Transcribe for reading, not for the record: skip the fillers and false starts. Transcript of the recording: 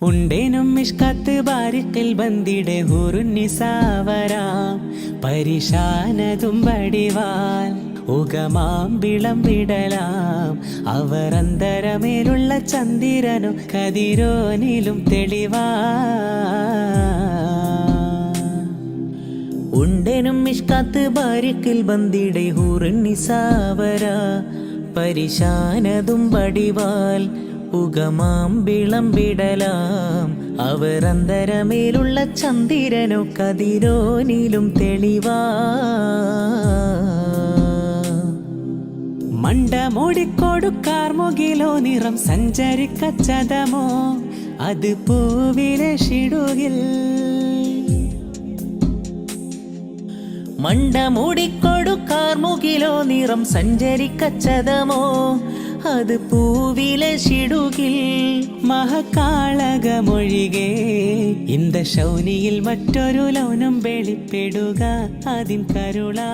ഉണ്ടേനും മിഷ്കത്ത് ബാരിക്കിൽ ബന്ദിടെ ഹുറുന്നിസാവരാം പരിശാനതും വടിവാൽ ഉഗമാം വിളംവിടലാം അവർ അന്തരമേലുള്ള ചന്ദ്രനു കതിരോനിലും തെളിവാ ഉണ്ടേനും മിഷ്കത്ത് ബാരിക്കിൽ ബന്ദിടെ ഹുറുന്നിസാവരാ പരിശാനതും വടിവാൽ ഉഗമാം വിളംവിടലാം അവർ അന്തരമേലുള്ള ചന്ദ്രനോ കതിരോനിലും തെളിവാ മണ്ടമൂടിക്കൊടുക്കാർ മുകിലോ നിറം സഞ്ചരിക്കച്ചതമോ അത് പൂവിലെ ഷിടുകിൽ മണ്ടമൂടിക്കൊടുക്കാർ മുകിലോ നിറം സഞ്ചരിക്കച്ചതമോ അത് പൂവിലെ ഷിടുകിൽ മഹകാളകമൊഴികെ ഇന്ത ശൗനിയിൽ മറ്റൊരു ലൗനം വെളിപ്പെടുക അതിൻ കരുളാ